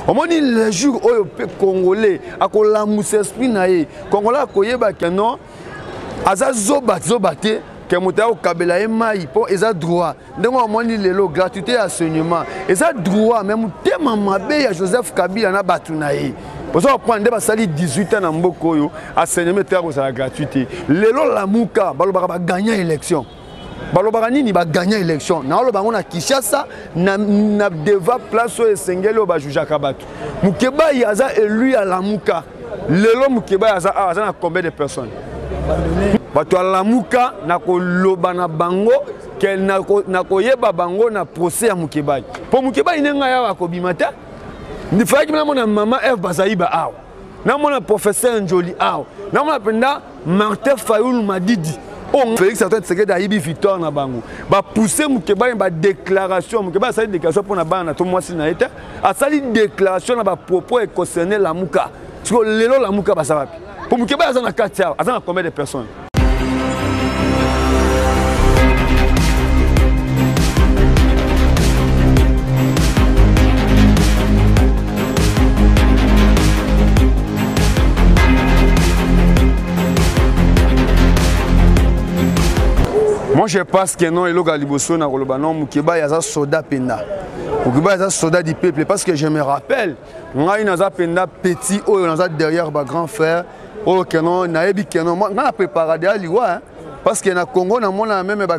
Au moins le jour où le Congolais a la mousse esprit naïe, Congolais a koyeba que non, aza zobate que mota au kabela e mai pour eza droit. Donc au moins le gratuité enseignement, eza droit même tellement mabe ya Joseph Kabila na batunaï. Pour ça, on prend des basali 18 ans dans Mboko, enseignement c'est la gratuité. Lelo la mouka, balobara ba gagner élection. Balobara nini ba gagner élection. Na lo bango na Kinshasa na deva place au Sengelo ba juja kabatu. Mukeba yaza élu à la mouka. Lelo mukeba yaza na combien de personnes? Bato la mouka na ko loba na bango kel na ko yeba bango na procès ya mukeba. Po mukeba inenga ya ko bimata. Il fallait que mon maman Eve Bazaïba aw. Na mon professeur Njoli aw. Na mon penda Martin Fayoul Madidi. On Félix Antoine Tshisekedi Ayibi Victor na bango. Ba pousser Mukeba ba déclaration, Mukeba sali déclaration pour na bana to moi si na eta. A sali déclaration na ba propos et concerner la muka. Parce que lelo la muka ba ça. Pour Mukeba azana katia, azana combien de personnes? Moi je pense que non, il y a des gens qui sont soldats penda. Mukeba est soldat du peuple parce que je me rappelle, moi il y a penda petit ou derrière ma grand frère, ou que non, naebi que non, moi on a préparé des aliwa parce que na Congo na mona même ba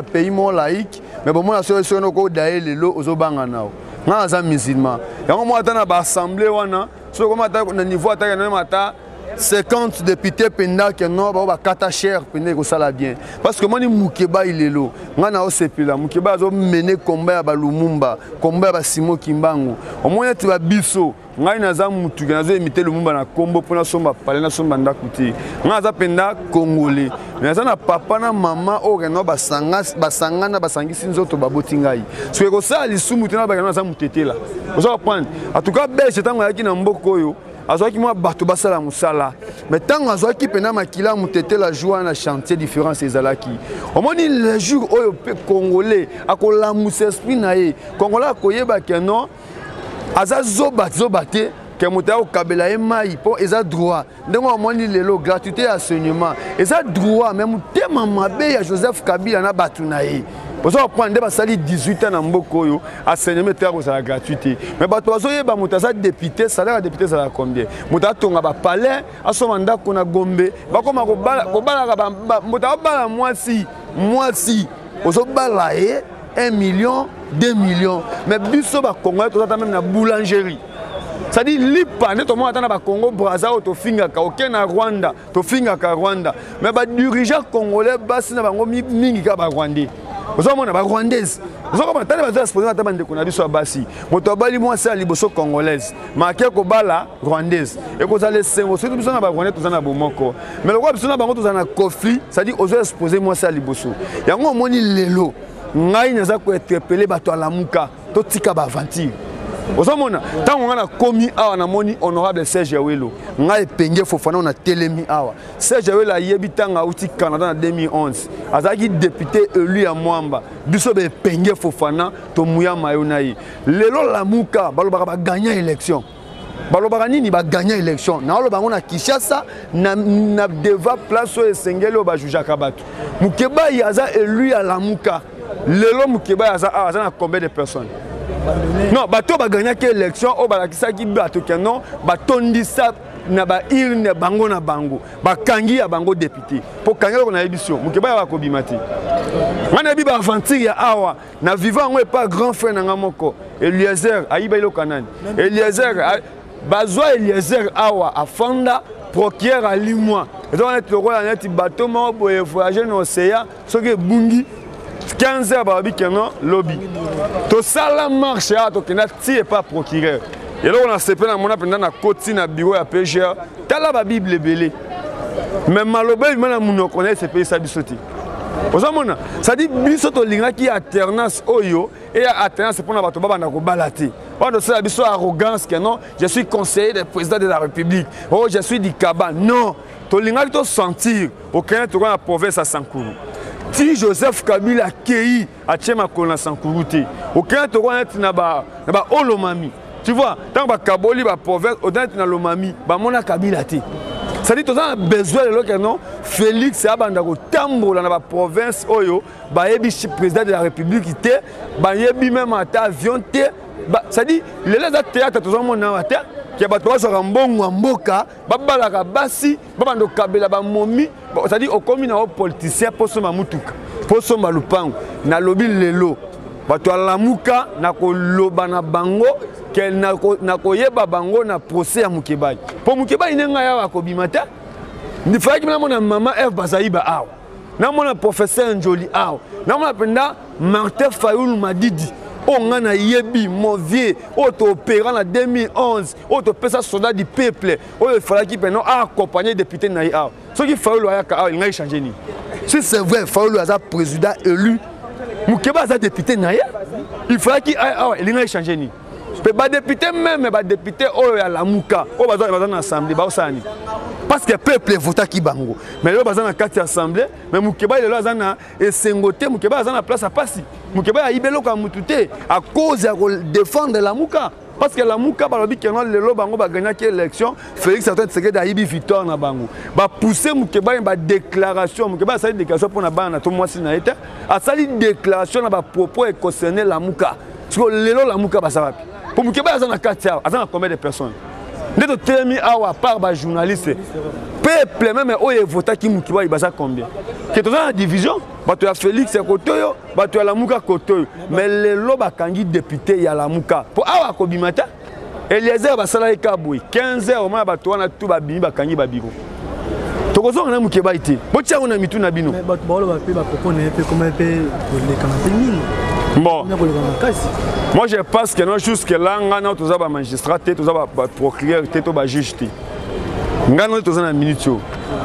pays mon laïque, mais bon moi la solution ko daé lelo ozobanga nao. Na za musulman. Et moi ata na ba assemblée wana, so comme ata na niveau ata na mata 50 députés penda que non ba kata cher penda ko sala bien parce que moi ni Mukeba il est lo ngana o sepila Mukeba zo mener combat ba Lumumba combat ba Simon Kimbangu au moins tu ba biso ngai na za mutu na zo imiter Lumumba na kombo pona somba pale na somba ndakuti ngana za penda congolais mais ça na papa na maman o reno ba sangana basangisi nzoto baboti ngai parce que ko sala lisumu tena ba na za mutetela on va prendre en tout cas belge tango yaki na mboko yo azwaki moi bato basala musala mais tant azwaki pena makila mutete la joie na chantier différence ezalaki au moins le jour où le Congolais a la mousse esprit naïe Congolais a koyeba que non aza zobate que mota au kabela e mai pour eza droit donc au moins le gratuité enseignement eza droit même tellement mabe ya Joseph Kabila na batunaï. Pour ça, on prend des basali 18 ans dans Mboko, enseignement c'est la gratuité. Mais bato azoyeba mutaza député, salaire député ça la combien? Muta tonga ba palais, a son mandat qu'on a gombe, ba koma ko bala muta bala moisi, ozo bala 1 million, 2 millions. Mais biso ba Congolais to même na boulangerie. Ça dit lipa ne to mo atana ba Congo Brazza to finga ka OK na Rwanda, to finga ka Rwanda. Mais ba dirigeant congolais basi na bango mingi ka ba Rwandais. Vous avez des Rwandaises. Vous avez des Rwandaises. Vous avez des Rwandaises congolaises. Marqué Kobala Rwandaise. Et vous allez se vous avez des Rwandais tous en Bomoko. Mais le roi vous avez tous en conflit, ça dit aux exposer moi ça liboso. Il y a un moni lelo. Ngai naza ko interpeller bato la muka. To tika ba aventure. Ozomona tant on a commis awa na moni honorable Serge Awelo ngai penge fofana on a telemi awa Serge Awelo yebitanga uti Canada en 2011 azaki député élu à Mwamba biso be penge fofana to muya mayonai lelo la muka balobaka ba gagner élection balobaka nini ba gagner élection na lo bango na Kinshasa na deva place au Sengelo ba juja kabatu Mukeba yaza élu à la muka lelo Mukeba yaza na combien de personnes? Non, bato ba gagner que élection au balakisa ki bato que non, batondi sa na ba irne bango na bango, ba kangi ya bango député. Pour kangi ko na émission, Mukeba ya ko bimati. Ngana bi ba aventure ya awa, na vivant on pas grand frère na ngamoko. Eliezer ayiba ilo kanani. Eliezer bazwa Eliezer awa afanda procureur à limoi. Et donc on est le roi na ti bato mo boye voyager no océan, soki bungi 15 heures babi kenon lobby to sala marche a to kena ti pas procureur et là on a sepé na mona pendant na koti na bureau ya PGR tala ba bible belé mais malobe mana muno connaît ce pays sa bisoti ozamona ça dit biso to linga ki alternance oyo et alternance pour na bato baba na ko balati on de ça biso arrogance que non je suis conseiller du président de la République oh je suis du Kaba non to linga to sentir aucun to na province à Sankuru. Si Joseph Kabila Kei a tchema kona Sankuru te aucun to na ba olomami tu vois, tant que Kaboli, la province, au-delà de l'Omami, Bamona Kabila. C'est-à-dire que tu as besoin de l'autre, non? Félix, Abandako, Tambo, dans la province, Oyo, Bayebi, président de la République, Bayebi, même à ta avion, c'est-à-dire, les théâtres, tout le monde a terre, qui a battu sur un bon Wamboka, Babalaka Bassi, Babando Kabela, Bamomi, c'est-à-dire, au commun, aux politiciens, pour ce Mamoutuka, pour ce Malupango, na lobi lelo, Bato Alamuka, na koloba na bango, qu'elle na koyeba bango na procès à Mukebai. Pour Mukebai, il n'y a pas de il fallait que mon maman Eve Bazaïba aw. Na mon professeur Njoli aw. Na mon penda Martin Fayoul Madidi. On a yebi mon vieux, auto opérant en 2011, auto pesa soldat du peuple. Il fallait qu'il puisse accompagner député naï aw. Ce qui Fayoul il n'a changé ni. Si c'est vrai, Fayoul a président élu. Mukeba a député naï. Il fallait qu'il n'a changé ni. Pas député même, pas député à la Mouka, au bazar dans l'assemblée, parce que le peuple vote qui bango. Mais le bazar dans quatre assemblées, mais Mukeba il est là zana et Sengote Mukeba dans la place à passer. Mukeba a ibelo comme mutute à cause de défendre la Mouka. Parce que la Mouka balobi que non le bango va gagner l'élection, Félix Antoine Tshisekedi a ibi victoire na bango. Ba pousser Mukeba une déclaration, Mukeba a une déclaration pour na bana tout moi si na été, a sali déclaration na ba propos et concerner la Mouka. Parce que lelo la Mouka ba ça. Pour Mukeba, il y a combien de personnes? Dès que tu as mis à part les journalistes, peuple même où voté qui Mukeba, il y a combien? Que tu as la division, tu as Félix Kotoyo, tu as la Mouka Kotoyo. Mais les lobes kangi député, il y a la Mouka. Pour avoir Kobimata, Eliezer Basala Kaboui, 15 heures au moins, tu as tout Babini Bakangi Babiro. Tu as dit Mukeba été. Tu as mis tout Nabino. Mais tu bon, moi je pense que non, jusque là, on a un magistrat, on a un procureur, on a un juge. On a un minute.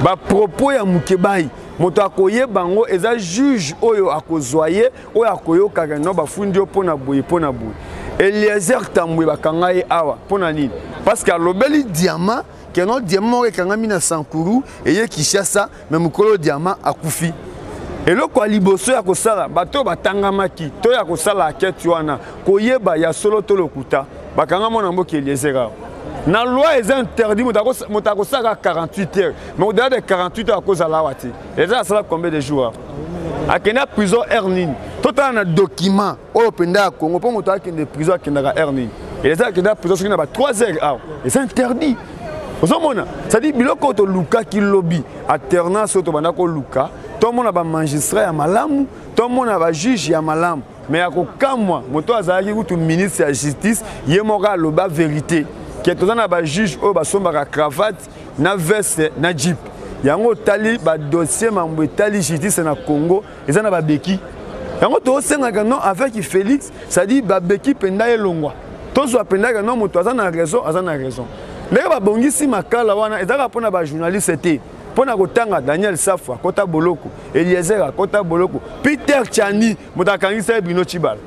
Ba propos ya Mukebai, moto akoye bango eza juge oyo akozoye oyo akoyo kakano bafundi opona boye pona boye. Eliezer Tambwe bakanga ye awa pona nini? Parce que lobeli diamant, que non diamant kangami na Sankuru eye Kishasa, mais mukolo diamant akufi. Et le quoi liboso ya kosala bato batangamaki to ya kosala aketi wana koyeba ya solo to lokuta bakanga mona mboki Eliezer. Na loi est interdit motako saka 48 heures mais au-delà de 48 heures à cause de la wati. Et ça sera combien de jours? A kena prison Ernin. Tout un document au penda Congo pour moto akende prison akenda Ernin. Et ça kena prison sur na 3 heures. Et c'est interdit. Ça dit biloko to luka ki lobby alternance to banako luka. Tout le monde a un magistrat à Malam, tout le monde a un juge à Malam. Mais à aucun moment, moto azaki ou tout ministre de la justice, il y a la vérité. Qui est tout un juge au basomba cravate, na veste, na jeep. Il y a un tali dossier mambo tali justice na Congo, ils en a beki. Il y a un dossier avec Félix, ça dit babeki penda elongwa. Tout soit penda non moto azana raison, azana raison. Les ba bongisi makala wana, ezaka pona ba journaliste c'était. Pour na Daniel Safwa, Kota Boloko, Eliezer, Kota Boloko, Peter Tchani, Motakangisa Bino Chibal.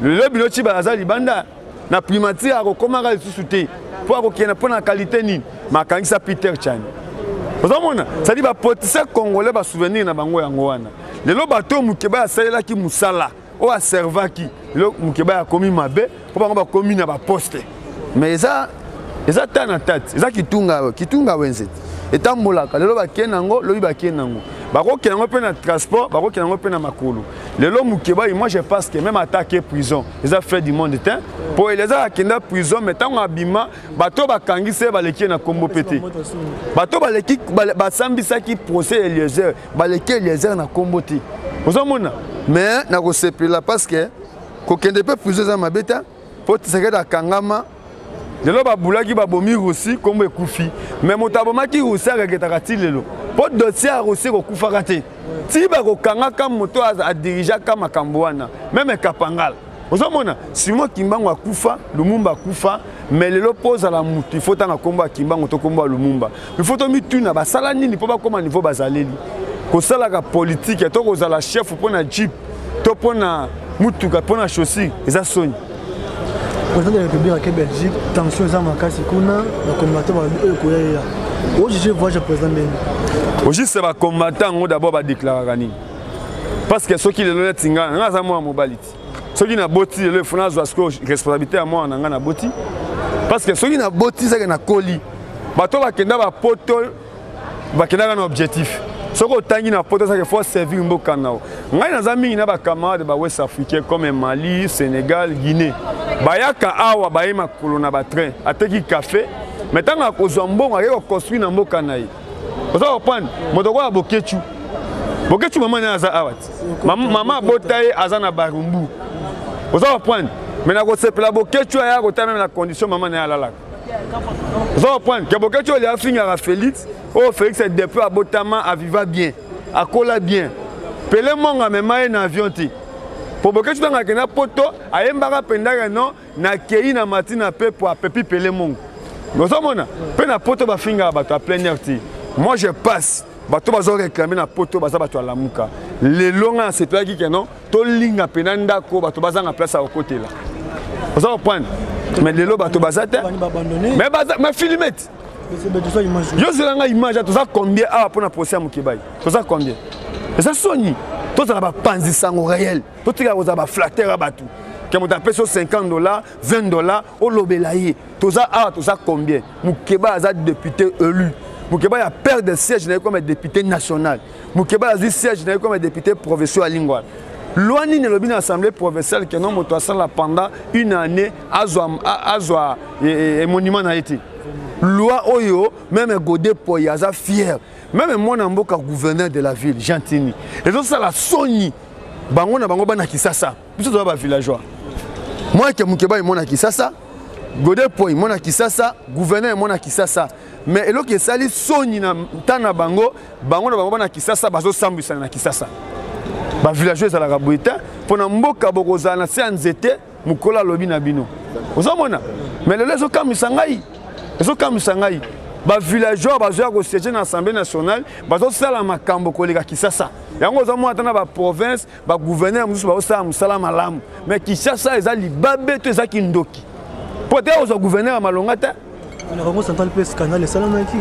Le Bino Chibal Azali Banda, na primatie à Rokomara et Souté, pour qu'il y ait une qualité ni, Makangisa Peter Tchani. Vous savez, ça dit que les politiciens congolais vont souvenir de Bango Yangoana. Les bateaux Mukeba a salé là qui Moussala, ou a Servaki, le Mukeba a commis ma baie, pour qu'on a commis na poste. Mais ça, ça t'a na tête, ça qui tunga Wenzet. Et tant molaka, les lois kenango, lobi bakenango. Bako kenango pe na transport, bako kenango pe na makolo. Les lois Mukeba, moi je pense que même attaquer prison, ils ont fait du monde de temps. Pour les a kenda prison, mais tant abima, bato bakangi se baleki na kombo pété. Bato baleki basambisa ki procès Eliezer, baleki Eliezer na kombo té. Vous amona. Mais na ko sepela parce que ko kende pe prison za mabeta, pour tseke da kangama. Les gens qui ont bomi aussi comme Koufi. Mais mon taboma qui aussi a regretté le pour dossier a aussi Koufa raté. Si ba ko kanga kam moto a diriger comme Kambouana, même Kapangal. Vous savez si moi Kimbango Koufa, Lumumba Koufa, mais les pose à la mouti, il faut un combat Kimbango to combat Lumumba. Il faut to mituna ba salani ni pas comme niveau bazaleli. Ko sala ka politique to ko la chef pour na jeep, to pour na mutuka pour na chaussure, ça sonne. Le président de la République de Belgique, tension est en macasse, le combattant va aujourd'hui, je vois le président Béni. Aujourd'hui, c'est le combattant qui d'abord va déclarer. Parce que ceux qui le laissent, c'est un mobilité. Ceux qui n'ont pas de responsabilité à moi, on a boti. parce que soki na botisa na koli bato bakenda ba poto bakenda na objectif soki otangi na poto ça que faut servir mboka nao ngai naza mingi na ba camarades ba West Africain comme Mali, Sénégal, Guinée bayaka awa baye makolo na ba train ateki café mais tant que kozwa mbongo akeko construire na mboka na ye oza comprendre moto kwa bokechu maman na aza awati maman botaye aza na barumbu oza comprendre mais na kosepela bokechu aya kotana na condition maman na alalaka oza comprendre ke bokechu oli afingaka Félix oh Félix est depuis abotama aviva bien akola bien pele monga mema ye na avion te po bokechu tanga kena poto ayembaka pendaka non na kei na matina pe po apepi pele monga oza mona pe na poto bafingaka bato a plein air te moi je passe bato bazo réclamer na poto baza bato alamuka le longa c'est toi qui non to linga penanda ko bato baza na place à côté là oza comprendre mais le lo bato baza te mais filmette yo zelanga image to za combien a pour na procès Mukebai to za combien et ça soni to za ba panzi sango réel to tika ko za ba flatter à bato que mon tapé sur $50 $20 au lobelaye to za combien Mukeba a député élu Mukeba a père de siège comme député national. Mukeba a siège comme député provincial à Lingoual. Loani ne lobby l'Assemblée provinciale que non moto pendant une année azwa et monument na été. Loi Oyo même Godé Poyaza fier. Même moi namboka gouverneur de la ville Gentini. Et donc ça la soni. Bango na bango bana kisasa. Biso to ba villageois. Moi que Mukeba mona kisasa. Godé Poy mona kisasa, gouverneur mona kisasa. Mais eloko esali soni na tana bango na bango na kisasa bazo sambisa na kisasa ba villageois za la rabuita pona mboka bokoza na se nzete mukola lobi na bino ozomona mais lezo kamisa ngai ba villageois bazo ko siéger na assemblée nationale bazo sala makambo koleka kisasa yango ozomona tana ba province ba gouverneur musu bazo sala musala malamu mais kisasa ezali babe to ezaki ndoki peut-être ozo gouverneur malongata Congo central peut scandale et salam naïki.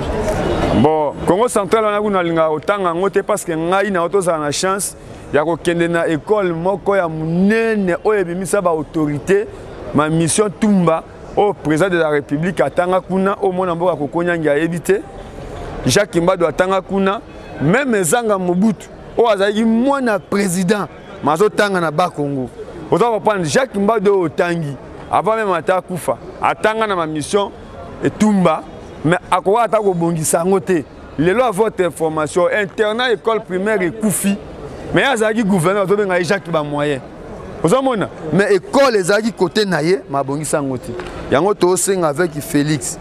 Bon, Congo central on a linga otanga ngote parce que ngai na otoza na chance ya ko kende na école moko ya munene oyo bimisa ba autorité ma mission Tumba au président de la République atanga kuna au mona mboka kokonya ngia ebité Jacques Mbado atanga kuna même ezanga Mobutu o azali mwana président mazo tanga na ba Congo. Oza comprendre Jacques Mbado otangi avant même atakufa atanga na ma mission et Tumba, mais à quoi attaque au Bongisa Ngote. Les lois votre information, internat, école primaire et Koufi. Mais il y a des gouverneurs qui ont Jacques Bamoyen. Vous savez, mais école les agi côté naïe, ma Bongisa Ngote. Il y a un autre avec Félix.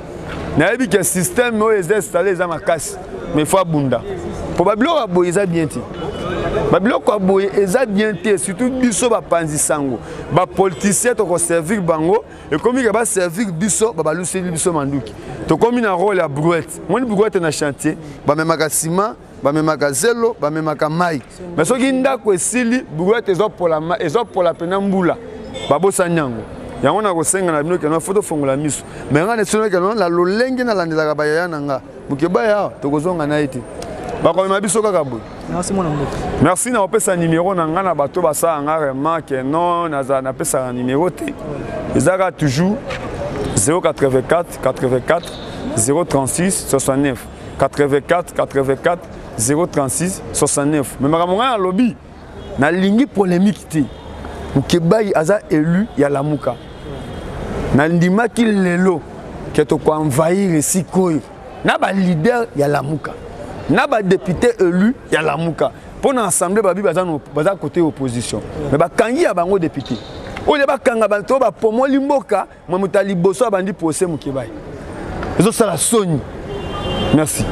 Il y a un système où ils installent les amakas, mais il faut abunda. Probablement, ils ont bien dit. Babiloko aboye eza bien te surtout biso ba panzi sango ba politicien to ko servir bango et comme il va servir biso ba balusi biso manduki to comme na rôle ya brouette moni brouette na chantier ba memaka ciment ba memaka zelo ba memaka mai mais soki ndako esili brouette ezo pour la pena mbula ba bosa nyango yango na ko senga na bino ke na photo fongola miso mais ngane sono ke la lolenge na landela ka bayaya nanga Mukeba ya to kozonga na ite. Merci na opesa numéro na ngana bato basa nga remarque non na pesa numéro te. Ezaka toujours 084 84 036 69 84 84 036 69. Mais maramonga na lobby na lingi polémique te. Mukeba aza élu ya Lamuka. Na ndima ki lelo ke to ko envahir sikoyo. Na ba leader ya Lamuka. Na ba député élu ya Lamuka pour l'assemblée babi baza côté opposition mais ba kangi ya bango député o le ba kanga ba to ba pomo limboka mo mutali boso bandi procès Mukeba ezo sala soni merci.